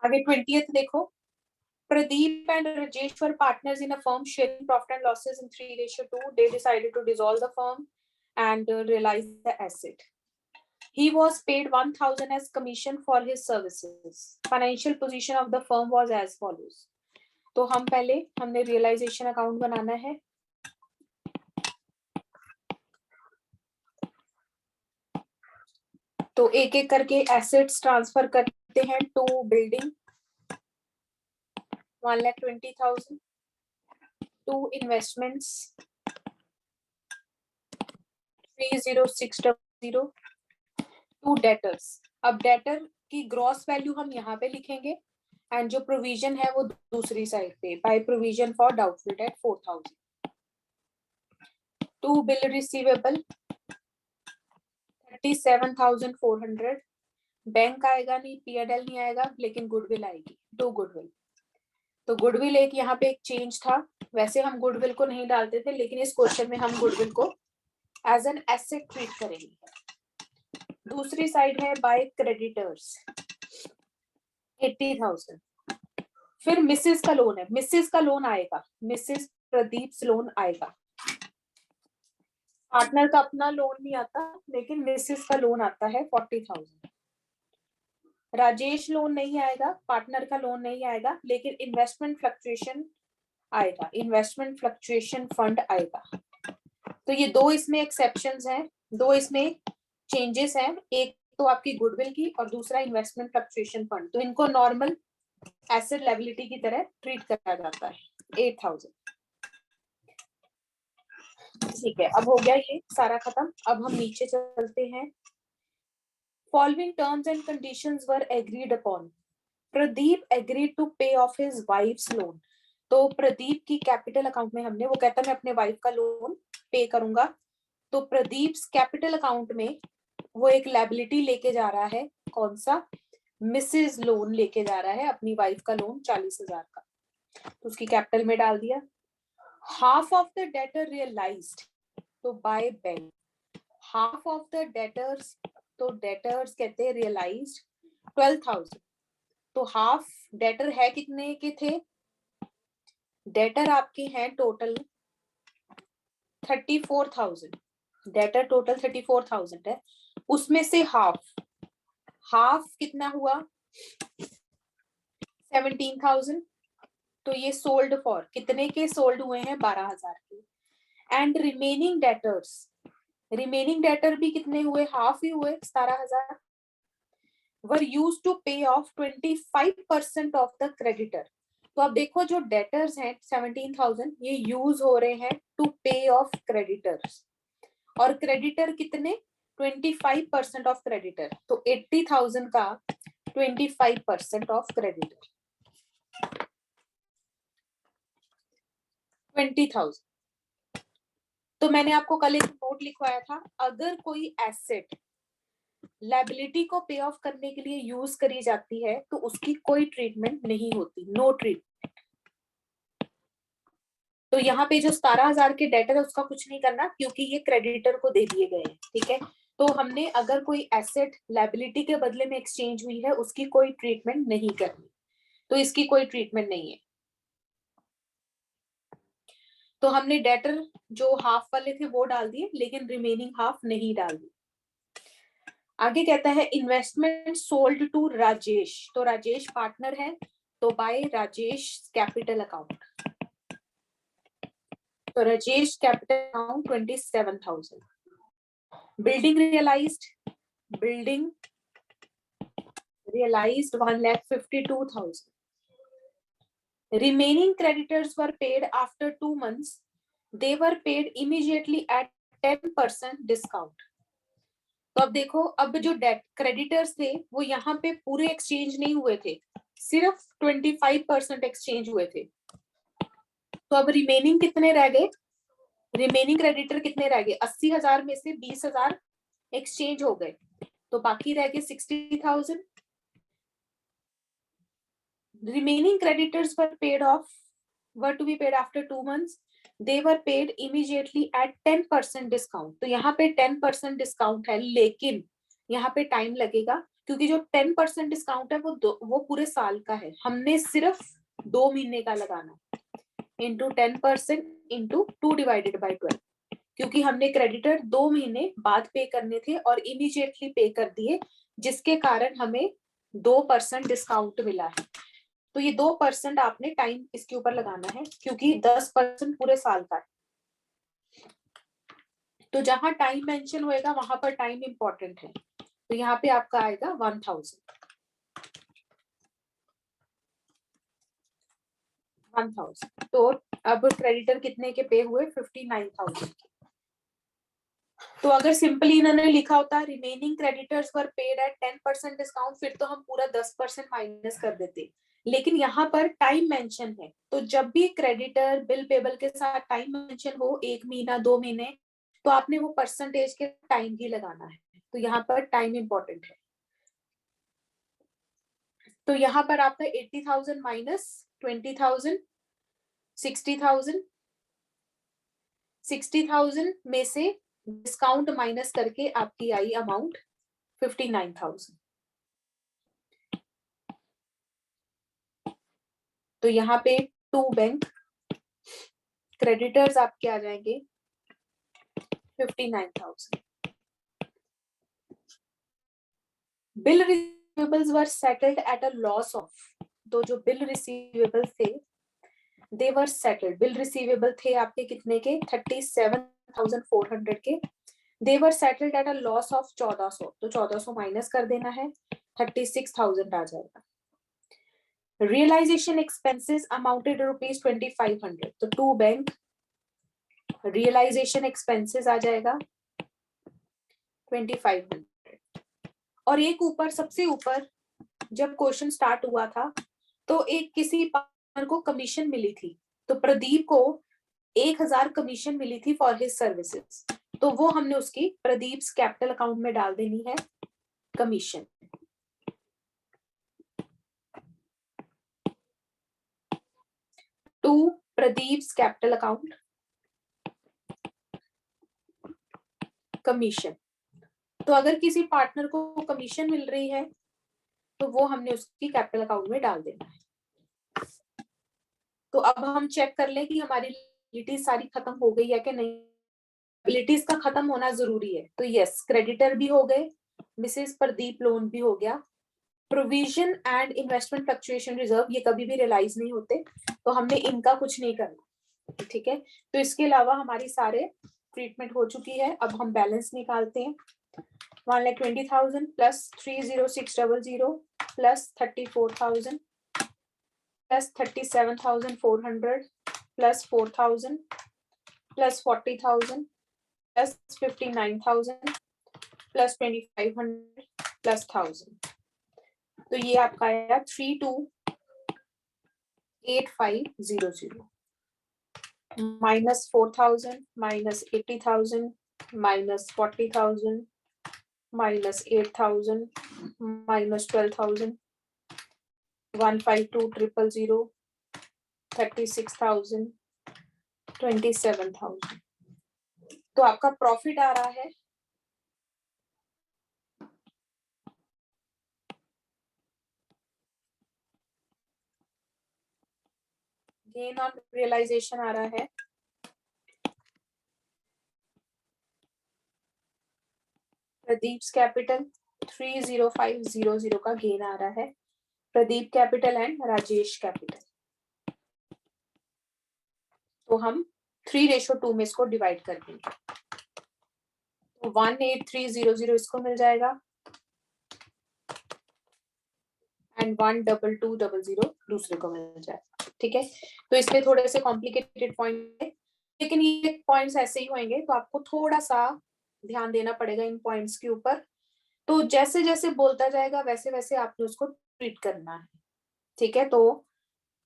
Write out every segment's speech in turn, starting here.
आगे 20th देखो, Pradeep and Rajesh were partners in a firm sharing profit and losses in 3:2. They decided to dissolve the firm and realize the asset. He was paid 1,000 as commission for his services. Financial position of the firm was as follows. तो हमने realization account बनाना है. तो एक एक करके assets transfer करते हैं to building 1,20,000, to investments 3,0600, to debtors. अब debtor की gross value हम यहाँ पे लिखेंगे and जो provision है वो दूसरी साइड पे, by provision for doubtful debt 4,000. To bill receivable 37,400. Bank आएगा नहीं, P&L नहीं आएगा, लेकिन गुडविल आएगी. To goodwill. तो गुडविल एक यहाँ पे एक चेंज था. वैसे हम गुडविल को नहीं डालते थे, लेकिन इस क्वेश्चन में हम गुडविल को एज एन एसेट ट्रीट करेंगे. दूसरी साइड है बाय क्रेडिटर्स 80,000. फिर मिसेस का लोन है. मिसेस का लोन आएगा, मिसेस प्रदीप लोन आएगा. पार्टनर का अपना लोन नहीं आता, लेकिन मिसेस का लोन आता है 40,000. राजेश लोन नहीं आएगा, पार्टनर का लोन नहीं आएगा, लेकिन इन्वेस्टमेंट फ्लक्चुएशन आएगा, इन्वेस्टमेंट फ्लक्चुएशन फंड आएगा. तो ये दो इसमें एक्सेप्शंस हैं, दो इसमें चेंजेस हैं. एक तो आपकी गुडविल की और दूसरा इन्वेस्टमेंट फ्लक्चुएशन फंड. तो इनको नॉर्मल एसेट लायबिलिटी की तरह ट्रीट करा जाता है. 8,000. ठीक है, अब हो गया ये सारा खत्म. अब हम नीचे चलते हैं. Following terms and conditions were agreed upon. Pradeep agreed to pay off his wife's loan. तो प्रदीप की कैपिटल अकाउंट में हमने, वो कहता मैं अपने वाइफ का लोन पे करूंगा. तो प्रदीप कैपिटल अकाउंट में वो एक लायबिलिटी लेके जा रहा है. कौन सा? मिसेस लोन लेके जा रहा है, अपनी वाइफ का लोन 40,000 का. तो उसकी कैपिटल में डाल दिया. Half of the debtor realised, तो by bank. Half of the debtors, तो डेटर्स कहते हैं रियलाइज्ड 12,000. तो हाफ डेटर है कितने के थे? डेटर आपके हैं टोटल 34,000. डेटर टोटल 34,000 है. उसमें से हाफ कितना हुआ? 17,000. तो ये सोल्ड फॉर कितने के सोल्ड हुए हैं? 12,000 के. एंड रिमेनिंग डेटर भी कितने हुए? हाफ ही हुए, 17,000. वर यूज टू पे ऑफ 25% ऑफ द क्रेडिटर. तो अब देखो जो डेटर्स हैं 17,000, ये यूज हो रहे हैं टू पे ऑफ क्रेडिटर्स. और क्रेडिटर कितने? 25% ऑफ क्रेडिटर. तो 80,000 का 25% ऑफ क्रेडिटर 20,000. तो मैंने आपको कल एक नोट लिखवाया था, अगर कोई एसेट लायबिलिटी को पे ऑफ करने के लिए यूज करी जाती है तो उसकी कोई ट्रीटमेंट नहीं होती, नो ट्रीटमेंट. तो यहाँ पे जो 17,000 के डेटर है उसका कुछ नहीं करना, क्योंकि ये क्रेडिटर को दे दिए गए हैं. ठीक है, तो हमने अगर कोई एसेट लायबिलिटी के बदले में एक्सचेंज हुई है उसकी कोई ट्रीटमेंट नहीं करनी. तो इसकी कोई ट्रीटमेंट नहीं है. तो हमने डेटर जो हाफ वाले थे वो डाल दिए, लेकिन रिमेनिंग हाफ नहीं डाल दी. आगे कहता है इन्वेस्टमेंट सोल्ड टू राजेश. तो राजेश पार्टनर है, तो बाय राजेश कैपिटल अकाउंट. तो Rajesh capital account 27,000. Building realised 1,52,000. Remaining creditors were paid after 2 months. They were paid immediately at 10% discount. तो अब देखो, अब जो क्रेडिटर्स थे वो यहाँ पे पूरे एक्सचेंज नहीं हुए थे, सिर्फ 25% एक्सचेंज हुए थे. तो अब रिमेनिंग कितने रह गए? रिमेनिंग क्रेडिटर कितने रह गए? 80,000 में से 20,000 एक्सचेंज हो गए, तो बाकी रह गए 60,000. Remaining creditors were to be paid after 2 months. They were paid immediately at 10% discount. तो यहाँ पे 10% डिस्काउंट है, लेकिन यहाँ पे टाइम लगेगा. क्योंकि जो 10% डिस्काउंट है वो पूरे साल का है, हमने सिर्फ 2 महीने का लगाना इंटू 10% इंटू 2 डिवाइडेड बाई 12, क्योंकि हमने क्रेडिटर 2 महीने बाद पे करने थे और इमीडिएटली पे कर दिए, जिसके कारण हमें 2% डिस्काउंट मिला है। तो ये 2% आपने टाइम इसके ऊपर लगाना है, क्योंकि 10% पूरे साल का है। तो जहां टाइम मेंशन होएगा वहां पर टाइम इंपॉर्टेंट है, तो यहाँ पे आपका आएगा 1000। तो अब क्रेडिटर कितने के पे हुए? 59,000 के। तो अगर सिंपली इन्होंने लिखा होता remaining creditors were paid at 10% discount, फिर तो हम पूरा 10% माइनस कर देते, लेकिन यहाँ पर टाइम मेंशन है, तो जब भी क्रेडिटर बिल पेबल के साथ टाइम मेंशन हो, 1 महीना 2 महीने, तो आपने वो परसेंटेज के टाइम ही लगाना है। तो यहाँ पर टाइम इंपॉर्टेंट है। तो यहाँ पर आपका 80,000 माइनस 20,000, 60,000, 60,000 में से डिस्काउंट माइनस करके आपकी आई अमाउंट 59,000। तो यहाँ पे टू बैंक क्रेडिटर्स आपके आ जाएंगे 59,000। Bill receivables were settled at a loss of, तो जो बिल रिसीवेबल थे they were settled, bill receivable थे आपके कितने के? 37,400 के। They were settled at a loss of 1400, तो 1400 माइनस कर देना है, 36,000 आ जाएगा। रियलाइजेशन एक्सपेंसेस अमाउंटेड रुपीज 2500, तो टू बैंक रियलाइजेशन एक्सपेंसेस आ जाएगा 2500। और एक ऊपर सबसे ऊपर जब क्वेश्चन स्टार्ट हुआ था तो एक किसी पार्टनर को कमीशन मिली थी, तो प्रदीप को 1000 कमीशन मिली थी फॉर हिज सर्विसेज, तो वो हमने उसकी प्रदीप कैपिटल अकाउंट में डाल देनी है commission. To Pradeep capital account commission. तो अगर किसी पार्टनर को कमीशन मिल रही है तो वो हमने उसकी कैपिटल अकाउंट में डाल देना है। तो अब हम चेक कर लें कि हमारी लिटिलिटीज सारी खत्म हो गई है कि नहीं। लिटिलिटीज का खत्म होना जरूरी है, तो यस क्रेडिटर भी हो गए, मिसेस प्रदीप लोन भी हो गया। Provision and investment fluctuation reserve ये कभी भी रियलाइज नहीं होते, तो हमने इनका कुछ नहीं करना, ठीक है। तो इसके अलावा हमारी सारे ट्रीटमेंट हो चुकी है। अब हम बैलेंस निकालते हैं। 1,20,000 plus 30600 plus 34,000 plus 37,400 plus 4,000 plus 40,000 plus 59,000 plus 2,500 plus 1,000। तो ये आपका आया 328500 minus 4,000 minus 80,000 minus 40,000 minus 8,000 minus 12,000 152,000 36,000 27,000। तो आपका प्रॉफिट आ रहा है गेन ऑन रियलाइजेशन आ रहा है प्रदीप कैपिटल 30500 का गेन आ रहा है, Pradeep capital and Rajesh capital. तो हम 3:2 में इसको डिवाइड कर देंगे, तो 18300 इसको मिल जाएगा एंड 12200 दूसरे को मिल जाएगा, ठीक है। तो इसमें थोड़े से कॉम्प्लिकेटेड पॉइंट है, लेकिन ये पॉइंट्स ऐसे ही होंगे, तो आपको थोड़ा सा ध्यान देना पड़ेगा इन पॉइंट्स के ऊपर। तो जैसे जैसे बोलता जाएगा वैसे वैसे आपने उसको ट्रीट करना है, ठीक है। तो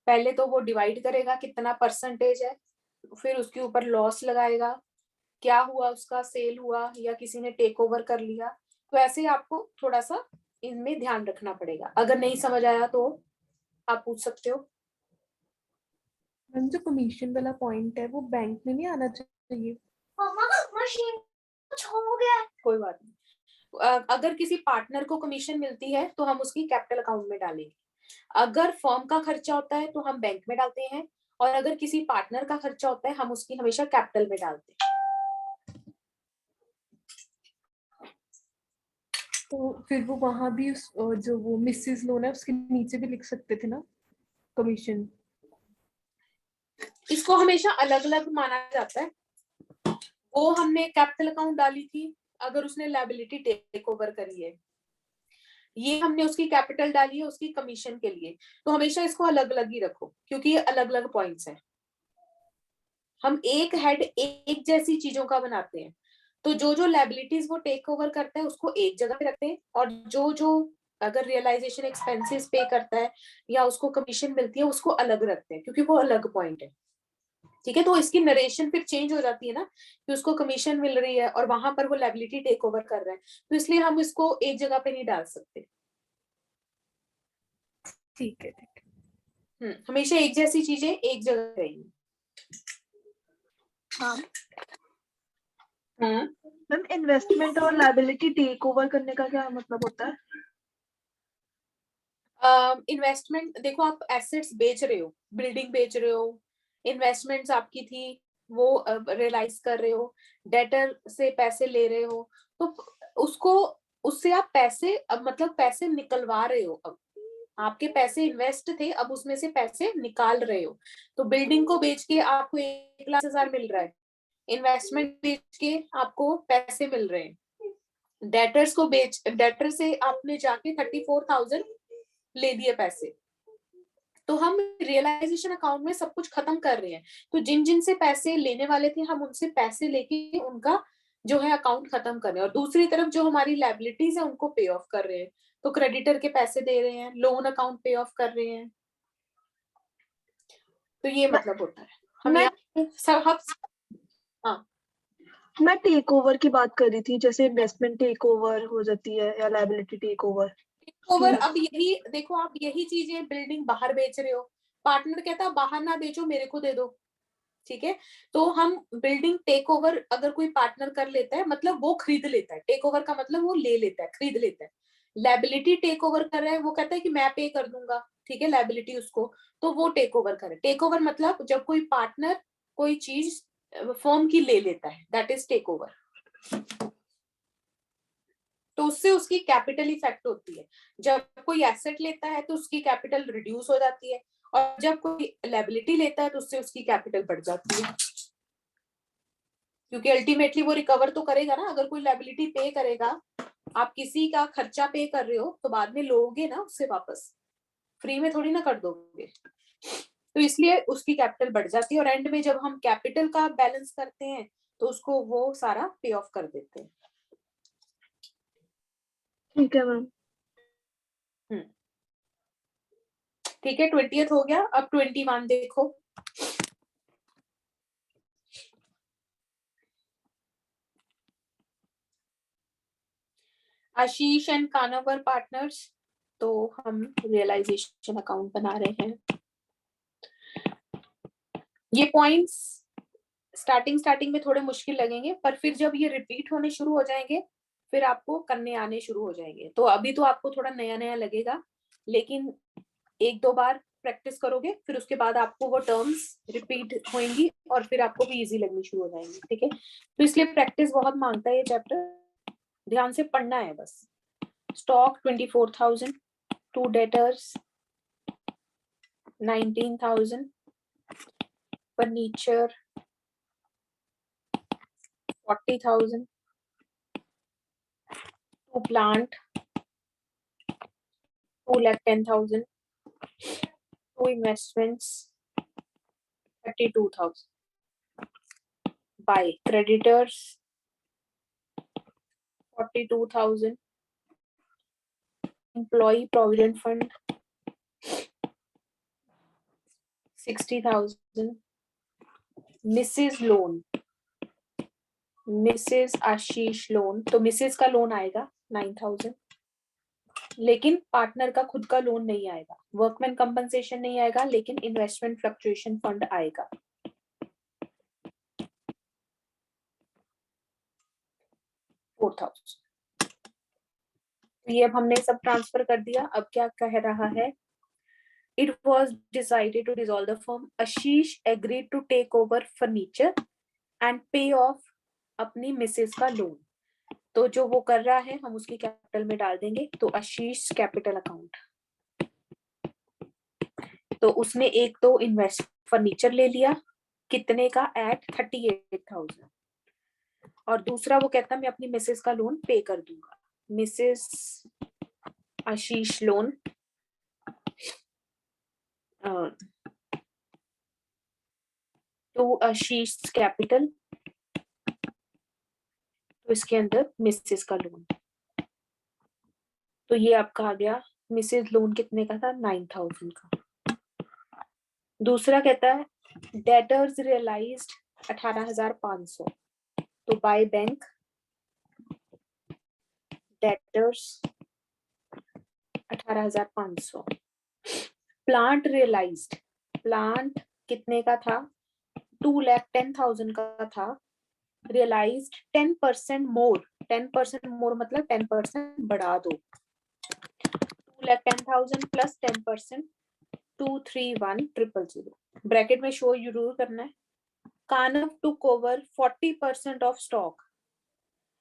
पहले तो वो डिवाइड करेगा कितना परसेंटेज है, फिर उसके ऊपर लॉस लगाएगा, क्या हुआ उसका, सेल हुआ या किसी ने टेक ओवर कर लिया। तो ऐसे आपको थोड़ा सा इनमें ध्यान रखना पड़ेगा। अगर नहीं समझ आया तो आप पूछ सकते हो। मैम जो कमीशन वाला पॉइंट है वो बैंक में नहीं आना चाहिए। मशीन कुछ हो गया, कोई बात नहीं। अगर किसी पार्टनर को कमीशन मिलती है तो हम उसकी कैपिटल अकाउंट में डालेंगे। अगर फर्म का खर्चा होता है तो हम बैंक में डालते हैं, और अगर किसी पार्टनर का खर्चा होता है हम उसकी हमेशा कैपिटल में डालते हैं। तो फिर वो वहां भी जो वो मिसेस लोन है उसके नीचे भी लिख सकते थे ना कमीशन। इसको हमेशा अलग अलग माना जाता है। वो हमने कैपिटल अकाउंट डाली थी अगर उसने लायबिलिटी टेक ओवर करी है, ये हमने उसकी कैपिटल डाली है उसकी कमीशन के लिए, तो हमेशा इसको अलग अलग ही रखो क्योंकि ये अलग अलग पॉइंट्स हैं। हम एक हेड एक जैसी चीजों का बनाते हैं, तो जो जो लायबिलिटीज वो टेक ओवर करता है उसको एक जगह पे रखते हैं, और जो जो अगर रियलाइजेशन एक्सपेंसेस पे करता है या उसको कमीशन मिलती है उसको अलग रखते हैं क्योंकि वो अलग पॉइंट है। ठीक है, तो इसकी नरेशन फिर चेंज हो जाती है ना कि उसको कमीशन मिल रही है और वहां पर वो लायबिलिटी टेक ओवर कर रहा है, तो इसलिए हम इसको एक जगह पे नहीं डाल सकते। ठीक है। हमेशा एक जैसी चीजें एक जगह रहेंगी। हाँ हम्म मैम, इन्वेस्टमेंट और लायबिलिटी टेक ओवर करने का क्या मतलब होता है? इन्वेस्टमेंट देखो, आप एसेट्स बेच रहे हो, बिल्डिंग बेच रहे हो, इन्वेस्टमेंट्स आपकी थी वो रियलाइज कर रहे हो, डेटर से पैसे ले रहे हो, तो उसको उससे आप पैसे मतलब पैसे निकलवा रहे हो। अब आपके पैसे इन्वेस्ट थे, अब उसमें से पैसे निकाल रहे हो। तो बिल्डिंग को बेच के आपको 1,00,000 मिल रहा है, इन्वेस्टमेंट बेच के आपको पैसे मिल रहे हैं, डेटर से आपने जाके 34,000 ले दिए पैसे, तो हम रियलाइजेशन अकाउंट में सब कुछ खत्म कर रहे हैं। तो जिन जिन से पैसे लेने वाले थे हम उनसे पैसे लेके उनका जो है अकाउंट खत्म कर रहे हैं, और दूसरी तरफ जो हमारी लायबिलिटीज है उनको पे ऑफ कर रहे हैं। तो क्रेडिटर के पैसे दे रहे हैं, लोन अकाउंट पे ऑफ कर रहे हैं, तो ये मतलब होता है। हम हाँ, मैं टेक ओवर की बात कर रही थी, जैसे इन्वेस्टमेंट टेक ओवर हो जाती है या लायबिलिटी टेक ओवर। ओवर। अब यही देखो, आप यही चीजें बिल्डिंग बाहर बेच रहे हो, पार्टनर कहता है बाहर ना बेचो मेरे को दे दो, ठीक है, तो हम बिल्डिंग टेक ओवर अगर कोई पार्टनर कर लेता है मतलब वो खरीद लेता है, टेक ओवर का मतलब वो ले लेता है, खरीद लेता है। लायबिलिटी टेक ओवर कर रहा है, वो कहता है कि मैं पे कर दूंगा, ठीक है, लायबिलिटी उसको, तो वो टेक ओवर करे। टेक ओवर मतलब जब कोई पार्टनर कोई चीज फर्म की ले लेता है, दैट इज टेक ओवर। तो उससे उसकी कैपिटल इफेक्ट होती है। जब कोई एसेट लेता है तो उसकी कैपिटल रिड्यूस हो जाती है, और जब कोई लायबिलिटी लेता है तो उससे उसकी कैपिटल बढ़ जाती है, क्योंकि अल्टीमेटली वो रिकवर तो करेगा ना। अगर कोई लायबिलिटी पे करेगा, आप किसी का खर्चा पे कर रहे हो तो बाद में लोगे ना उससे वापस, फ्री में थोड़ी ना कर दोगे। तो इसलिए उसकी कैपिटल बढ़ जाती है, और एंड में जब हम कैपिटल का बैलेंस करते हैं तो उसको वो सारा पे ऑफ कर देते हैं। ठीक है मैम। ठीक है, 20th हो गया, अब 21 देखो। आशीष एंड कानावर पार्टनर्स, तो हम रियलाइजेशन अकाउंट बना रहे हैं। ये पॉइंट्स स्टार्टिंग में थोड़े मुश्किल लगेंगे, पर फिर जब ये रिपीट होने शुरू हो जाएंगे फिर आपको करने आने शुरू हो जाएंगे। तो अभी तो आपको थोड़ा नया नया लगेगा, लेकिन एक दो बार प्रैक्टिस करोगे फिर उसके बाद आपको वो टर्म्स रिपीट होंगी और फिर आपको भी इजी लगनी शुरू हो जाएंगी। ठीक है, तो इसलिए प्रैक्टिस बहुत मांगता है ये चैप्टर, ध्यान से पढ़ना है बस। Stock 24,000, to debtors 19,000, furniture 40,000, to plant 2,10,000, to investments 32,000, by creditors 42,000, employee provident fund 60,000, Mrs loan, Mrs Ashish loan, तो मिसेज का लोन आएगा 9,000, लेकिन पार्टनर का खुद का लोन नहीं आएगा, वर्कमैन कंपनसेशन नहीं आएगा, लेकिन इन्वेस्टमेंट फ्लक्चुएशन फंड आएगा। 4,000। ये अब हमने सब ट्रांसफर कर दिया। अब क्या कह रहा है, it was decided to dissolve the firm, Ashish agreed to take over furniture and pay off अपनी मिसेस का लोन। तो जो वो कर रहा है हम उसकी कैपिटल में डाल देंगे, तो आशीष कैपिटल अकाउंट। तो उसने एक तो इन्वेस्ट फर्नीचर ले लिया, कितने का, एट 38,000, और दूसरा वो कहता मैं अपनी मिसेस का लोन पे कर दूंगा। Mrs Ashish loan to Ashish capital, तो इसके अंदर मिसेस का लोन, तो ये आपका आ गया। मिसेस लोन कितने का था, 9,000 का। दूसरा कहता है डेटर्स रियलाइज्ड 18,500, तो by bank debtors 18,500। Plant realised, plant कितने का था, 2,10,000 का था, रियलाइज्ड 10% मोर, 10% मोर मतलब 10% बढ़ा दो, 2,10,000 प्लस 10%, 231,000। ब्रैकेट में शो जरूर करना है। Kanav took over 40% of stock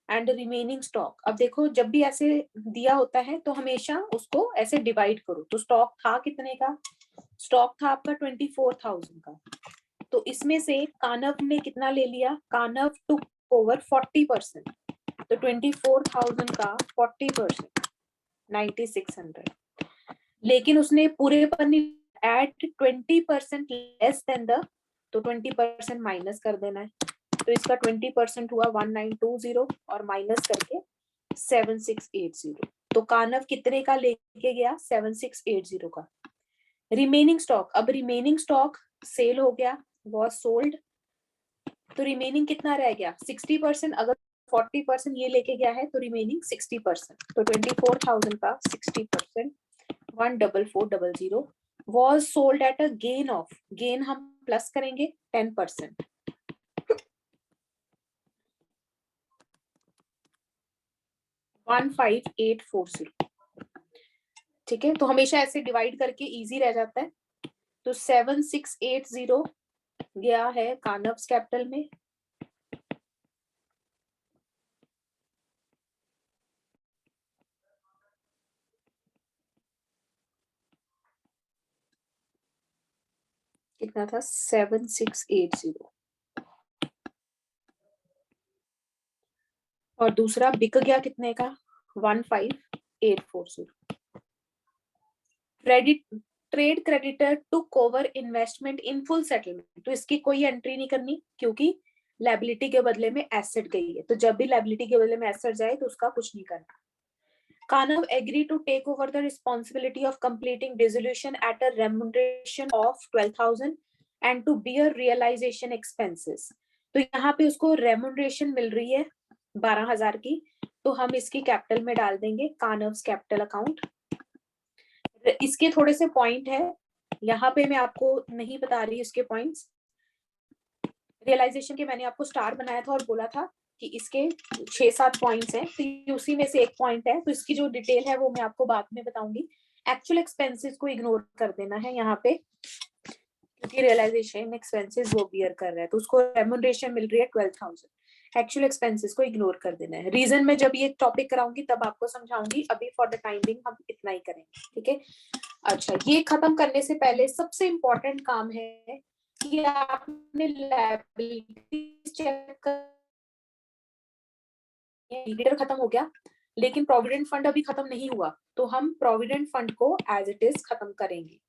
and remaining stock. अब देखो जब भी ऐसे दिया होता है तो हमेशा उसको ऐसे डिवाइड करो। तो स्टॉक था कितने का, स्टॉक था आपका 24,000 का, तो इसमें से कानव ने कितना ले लिया, कानव टुक ओवर 40%, तो 24,000 का 40% 9,600, लेकिन उसने पूरे पर नहीं, एट 20% लेस देन द, तो 20% माइनस कर देना है। तो इसका 20% हुआ 1920 और माइनस करके 7680। तो कानव कितने का लेके गया, 7680 का। रिमेनिंग स्टॉक, अब रिमेनिंग स्टॉक सेल हो गया, वॉज सोल्ड, तो रिमेनिंग कितना रह गया 60%। अगर 40% ये लेके गया है तो रिमेनिंग 60%, तो 24,000 का 60% 14400 was sold at a gain of, gain हम प्लस करेंगे 10%, 15,840। ठीक है, तो हमेशा ऐसे डिवाइड करके इजी रह जाता है। तो 7680 गया है कानव्स कैपिटल में, कितना था 7680, और दूसरा बिक गया कितने का 15,840। Credit, trade creditor took over investment in full settlement, तो इसकी कोई एंट्री नहीं करनी क्योंकि लायबिलिटी के बदले में एसेट गई है, तो जब भी लायबिलिटी के बदले में एसेट जाए तो उसका कुछ नहीं करना। Kanav agreed to take over the responsibility of completing dissolution at a remuneration of 12,000 and to bear realization expenses. तो यहाँ पे उसको remuneration मिल रही है 12,000 की, तो हम इसकी कैपिटल में डाल देंगे कानव्स कैपिटल अकाउंट। इसके थोड़े से पॉइंट है, यहाँ पे मैं आपको नहीं बता रही इसके पॉइंट्स। रियलाइजेशन के मैंने आपको स्टार बनाया था और बोला था कि इसके 6-7 पॉइंट्स हैं, तो उसी में से एक पॉइंट है, तो इसकी जो डिटेल है वो मैं आपको बाद में बताऊंगी। एक्चुअल एक्सपेंसेस को इग्नोर कर देना है यहाँ पे, क्योंकि रियलाइजेशन एक्सपेंसेस वो बियर कर रहा है, तो उसको रेम्युनरेशन मिल रही है 12,000, एक्चुअल एक्सपेंसेस को इग्नोर कर देना है। रीजन में जब ये टॉपिक कराऊंगी तब आपको समझाऊंगी, अभी फॉर द टाइमिंग हम इतना ही करेंगे, ठीक है। अच्छा, ये खत्म करने से पहले सबसे इम्पोर्टेंट काम है कि आपने लायबिलिटीज चेक कर, खत्म हो गया लेकिन प्रोविडेंट फंड अभी खत्म नहीं हुआ, तो हम प्रोविडेंट फंड को एज इट इज खत्म करेंगे।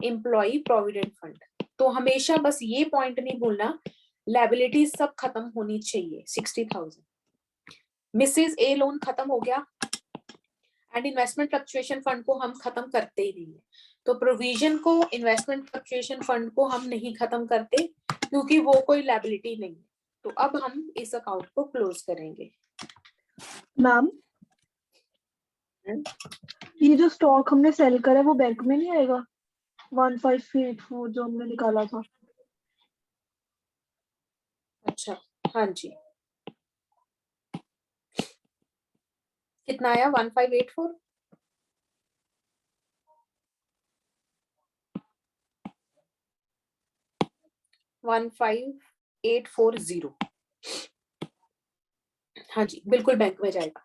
एम्प्लॉय प्रोविडेंट फंड, तो हमेशा बस ये पॉइंट नहीं भूलना, लायबिलिटीज सब खत्म होनी चाहिए 60,000। मिसेस ए लोन खत्म हो गया एंड इन्वेस्टमेंट फ्लक्चुएशन फंड को हम खत्म करते ही नहीं है, तो प्रोविजन को, इन्वेस्टमेंट फ्लक्चुएशन फंड को हम नहीं खत्म करते क्योंकि वो कोई लायबिलिटी नहीं है। तो अब हम इस अकाउंट को क्लोज करेंगे। मैम ये जो स्टॉक हमने सेल करा है वो बैंक में नहीं आएगा, 1584 जो हमने निकाला था। अच्छा, हाँ जी, कितना आया 1584, वन 15840। हाँ जी, बिल्कुल बैंक में जाएगा।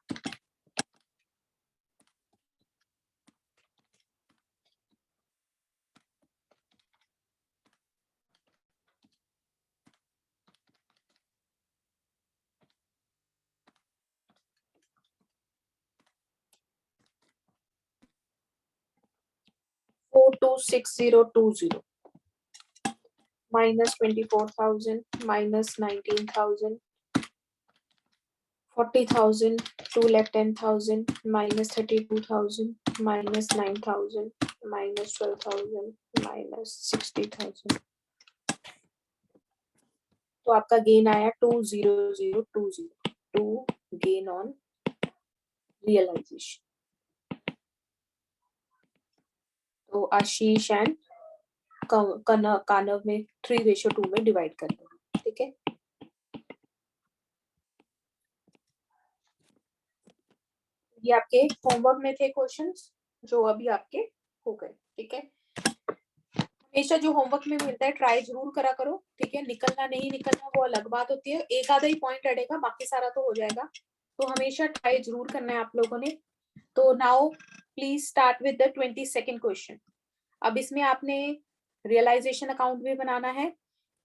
$426020 minus 24,000 minus 19,000 40,000, 2 lakh 10,000 minus 32,000 minus 9,000 minus 12,000 minus 60,000। तो आपका गेन आया 20020, 2 गेन ऑन रियलाइजेशन। तो आशीष एंड कानव में 3:2 में डिवाइड कर देंगे, ठीक है। ये आपके होमवर्क में थे क्वेश्चंस जो अभी आपके हो गए, ठीक है। हमेशा जो होमवर्क में मिलता है ट्राई जरूर करा करो, ठीक है। निकलना नहीं निकलना वो अलग बात होती है, एक आधा ही पॉइंट अड़ेगा, बाकी सारा तो हो जाएगा। तो हमेशा ट्राई जरूर करना है आप लोगों ने। तो now please start with the 22nd question. अब इसमें आपने रियलाइजेशन अकाउंट भी बनाना है,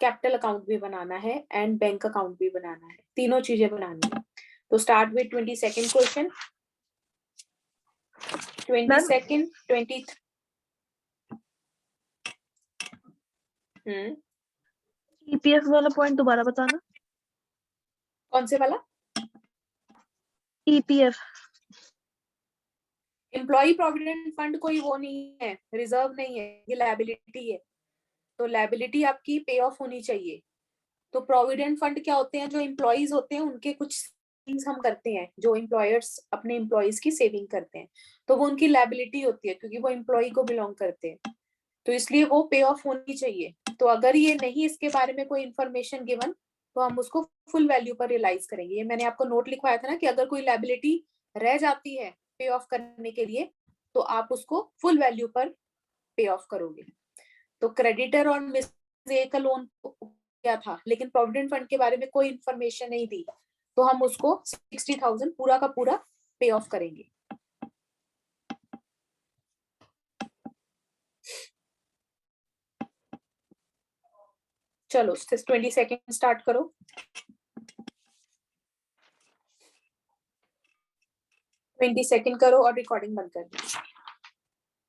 कैपिटल अकाउंट भी बनाना है एंड बैंक अकाउंट भी बनाना है, तीनों चीजें बनानी है। तो start with 22nd question. 22nd 20 EPF वाला पॉइंट दोबारा बताना। कौन से वाला? ईपीएफ एम्प्लॉय प्रोविडेंट फंड कोई वो नहीं है, रिजर्व नहीं है, ये लायबिलिटी है। तो लायबिलिटी आपकी पे ऑफ होनी चाहिए। तो प्रोविडेंट फंड क्या होते हैं? जो एम्प्लॉयज होते हैं उनके कुछ सेविंग्स हम करते हैं, जो एम्प्लॉयर्स अपने एम्प्लॉयज की सेविंग करते हैं, तो वो उनकी लायबिलिटी होती है क्योंकि वो एम्प्लॉय को बिलोंग करते हैं, तो इसलिए वो पे ऑफ होनी चाहिए। तो अगर ये नहीं इसके बारे में कोई इंफॉर्मेशन गिवन तो हम उसको फुल वैल्यू पर रियलाइज करेंगे। ये मैंने आपको नोट लिखवाया था ना कि अगर कोई लायबिलिटी रह जाती है पे ऑफ करने के लिए तो आप उसको फुल वैल्यू पर पे ऑफ करोगे। तो क्रेडिटर और मिस ए का लोन क्या था, लेकिन प्रोविडेंट फंड के बारे में कोई इंफॉर्मेशन नहीं दी, तो हम उसको 60,000 पूरा का पूरा पे ऑफ करेंगे। चलो 22nd स्टार्ट करो। 22nd करो और रिकॉर्डिंग बंद कर दो।